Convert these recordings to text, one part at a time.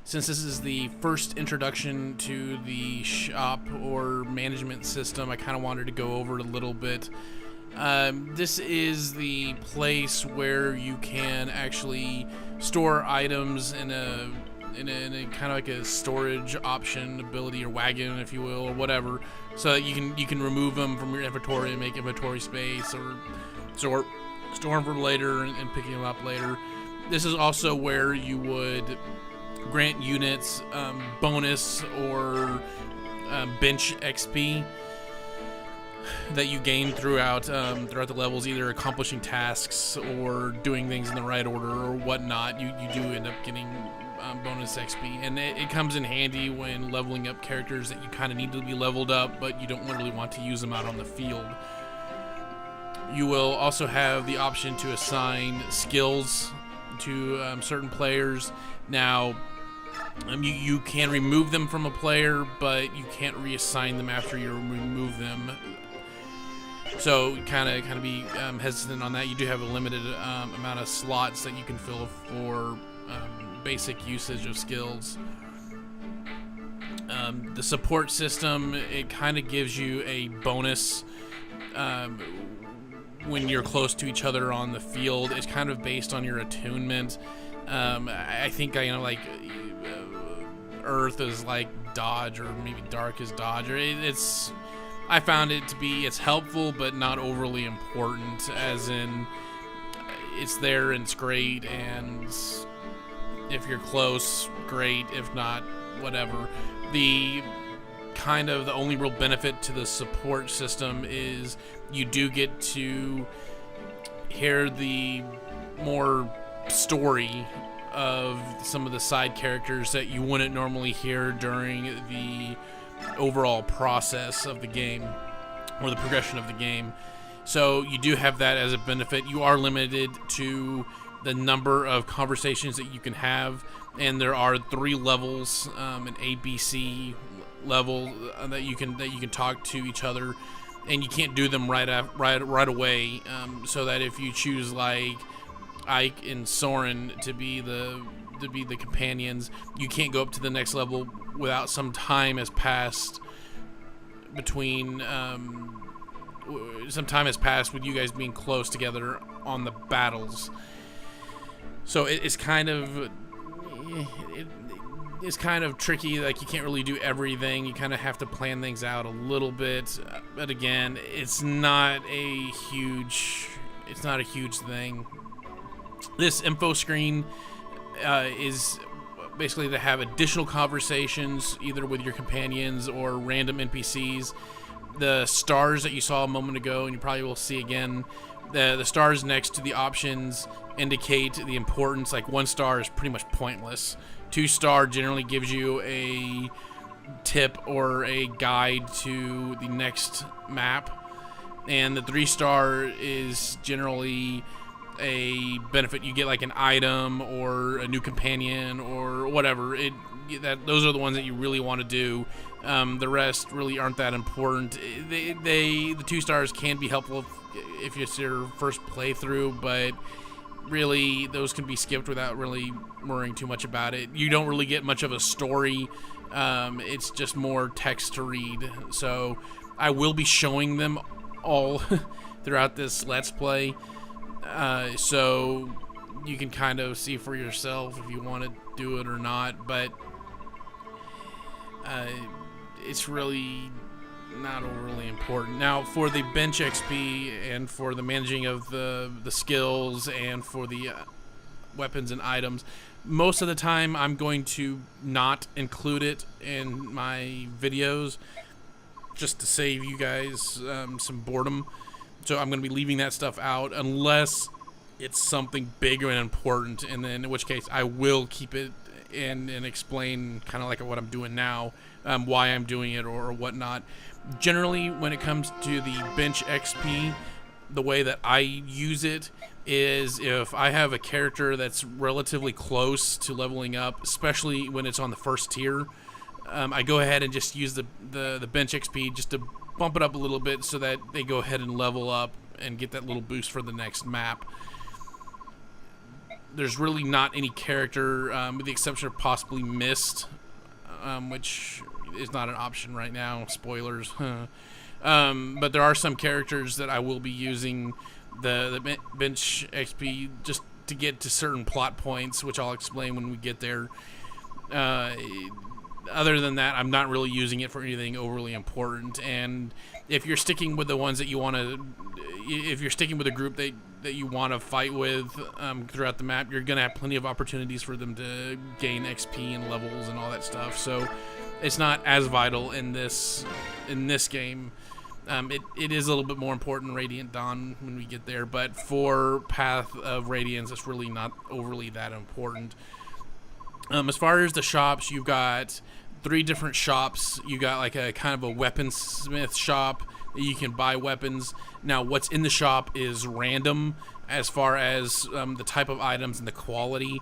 Since this is the first introduction to the shop or management system, I kind of wanted to go over it a little bit. This is the place where you can actually store items in a kind of like a storage option ability, or wagon, if you will, or whatever, so that you can remove them from your inventory and make inventory space, or store them for later and picking them up later. This is also where you would grant units bonus or bench XP that you gain throughout the levels, either accomplishing tasks or doing things in the right order or whatnot. You do end up getting bonus XP, and it comes in handy when leveling up characters that you kind of need to be leveled up, but you don't really want to use them out on the field. You will also have the option to assign skills to certain players. Now, you can remove them from a player, but you can't reassign them after you remove them. So kind of be hesitant on that. You do have a limited amount of slots that you can fill for basic usage of skills. The support system, it kind of gives you a bonus when you're close to each other on the field. It's kind of based on your attunement. I think like Earth is like dodge, or maybe dark is dodge, or I found it to be, it's helpful but not overly important, as in it's there and it's great, and if you're close, great. If not, whatever. The only real benefit to the support system is you do get to hear the more story of some of the side characters that you wouldn't normally hear during the overall process of the game or the progression of the game. So you do have that as a benefit. You are limited to the number of conversations that you can have, and there are 3 levels, an A, B, C level that you can talk to each other, and you can't do them right away. So that if you choose like Ike and Soren to be the companions, you can't go up to the next level without some time has passed between with you guys being close together on the battles. So it's kind of tricky. Like, you can't really do everything. You kind of have to plan things out a little bit. But again, it's not a huge thing. This info screen is basically to have additional conversations, either with your companions or random NPCs. The stars that you saw a moment ago, and you probably will see again, the stars next to the options indicate the importance. Like, 1 star is pretty much pointless. 2 star generally gives you a tip or a guide to the next map, and the 3 star is generally a benefit. You get like an item or a new companion or whatever. Those are the ones that you really want to do. The rest really aren't that important. The 2 stars can be helpful if it's your first playthrough, but really those can be skipped without really worrying too much about it. You don't really get much of a story. It's just more text to read. So I will be showing them all throughout this Let's Play. So you can kind of see for yourself if you want to do it or not, but it's really not overly important. Now, for the bench XP and for the managing of the skills and for the weapons and items, most of the time I'm going to not include it in my videos just to save you guys some boredom. So I'm going to be leaving that stuff out unless it's something big and important, and then in which case I will keep it and explain kind of like what I'm doing now, why I'm doing it or whatnot. Generally, when it comes to the bench XP, the way that I use it is if I have a character that's relatively close to leveling up, especially when it's on the first tier, I go ahead and just use the bench XP just to bump it up a little bit so that they go ahead and level up and get that little boost for the next map. There's really not any character, with the exception of possibly Mist, which is not an option right now. Spoilers. But there are some characters that I will be using the bench XP just to get to certain plot points, which I'll explain when we get there. Other than that, I'm not really using it for anything overly important. And if you're sticking with the ones that you want to, if you're sticking with a group that you want to fight with throughout the map, you're going to have plenty of opportunities for them to gain XP and levels and all that stuff. So it's not as vital in this game. It is a little bit more important in Radiant Dawn when we get there, but for Path of Radiance, it's really not overly that important. As far as the shops, you've got 3 different shops. You got like a kind of a weaponsmith shop that you can buy weapons. Now, what's in the shop is random as far as the type of items and the quality.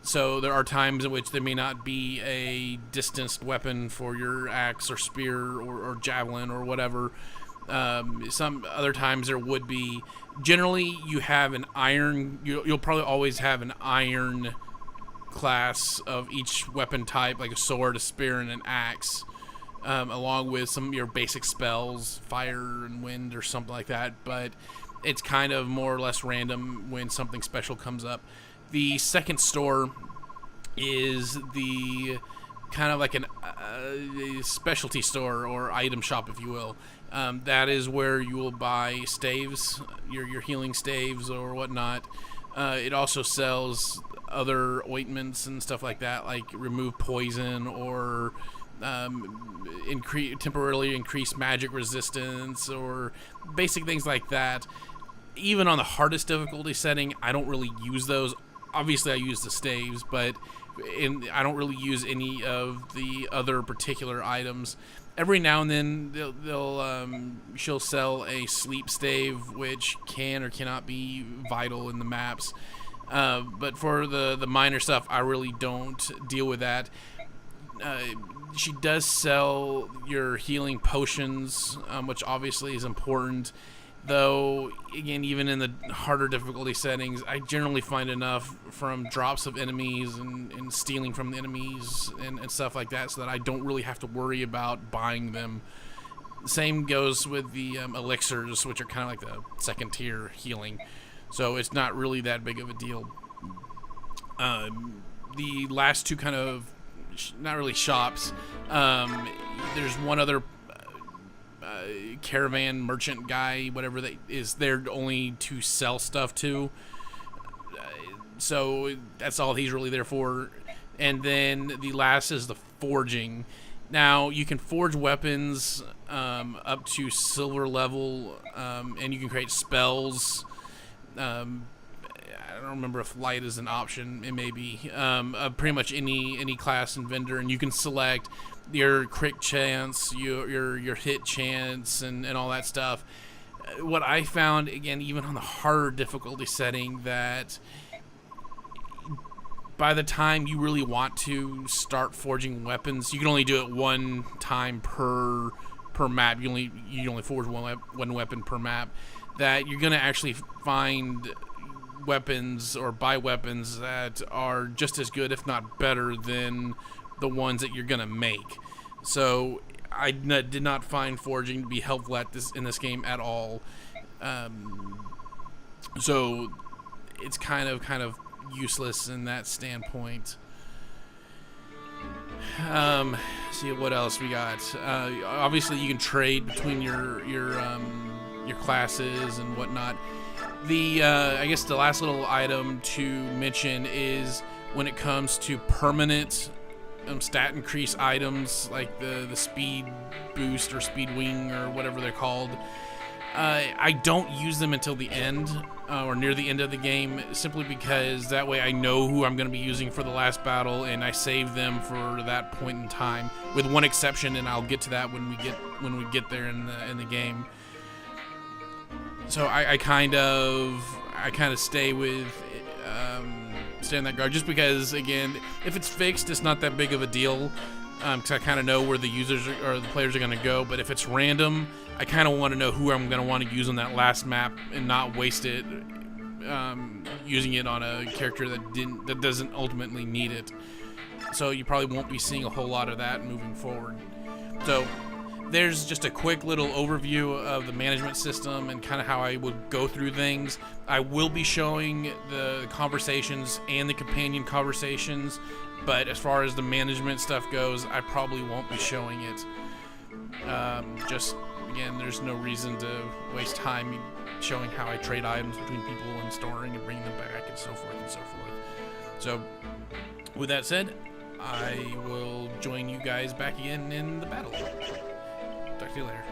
So there are times in which there may not be a distanced weapon for your axe or spear or javelin or whatever. Some other times there would be. Generally, you have an iron. You'll probably always have an iron class of each weapon type, like a sword, a spear, and an axe, along with some of your basic spells, fire and wind or something like that. But it's kind of more or less random when something special comes up. The second store is the kind of like a specialty store or item shop, if you will. That is where you will buy staves, your healing staves or whatnot. It also sells other ointments and stuff like that, like remove poison or temporarily increase magic resistance or basic things like that. Even on the hardest difficulty setting, I don't really use those. Obviously, I use the staves, but I don't really use any of the other particular items. Every now and then, she'll sell a sleep stave, which can or cannot be vital in the maps. But for the minor stuff, I really don't deal with that. She does sell your healing potions, which obviously is important. Though, again, even in the harder difficulty settings, I generally find enough from drops of enemies and stealing from the enemies and stuff like that, so that I don't really have to worry about buying them. Same goes with the elixirs, which are kind of like the second tier healing. So it's not really that big of a deal. The last two kind of, not really shops, there's one other caravan merchant guy, whatever that is there only to sell stuff to. So that's all he's really there for. And then the last is the forging. Now you can forge weapons up to silver level, and you can create spells. I don't remember if light is an option. It may be. Pretty much any class and vendor, and you can select your crit chance, your hit chance, and all that stuff. What I found, again, even on the harder difficulty setting, that by the time you really want to start forging weapons, you can only do it one time per map. You only forge one weapon per map. That you're gonna actually find weapons or buy weapons that are just as good, if not better, than the ones that you're gonna make. So I did not find forging to be helpful in this game at all. So it's kind of useless in that standpoint. See what else we got. Obviously, you can trade between your classes and whatnot. I guess the last little item to mention is when it comes to permanent stat increase items, like the speed boost or speed wing or whatever they're called. I don't use them until the end or near the end of the game, simply because that way I know who I'm going to be using for the last battle, and I save them for that point in time, with one exception, and I'll get to that when we get there in the game. So I kind of stay with stay on that guard, just because, again, if it's fixed, it's not that big of a deal, because I kind of know where the users or the players are going to go. But if it's random, I kind of want to know who I'm going to want to use on that last map and not waste it using it on a character that doesn't ultimately need it. So you probably won't be seeing a whole lot of that moving forward. So there's just a quick little overview of the management system and kind of how I would go through things. I will be showing the conversations and the companion conversations, but as far as the management stuff goes, I probably won't be showing it. Just, again, there's no reason to waste time showing how I trade items between people and storing and bringing them back and so forth and so forth. So, with that said, I will join you guys back again in the battle. Talk to you later.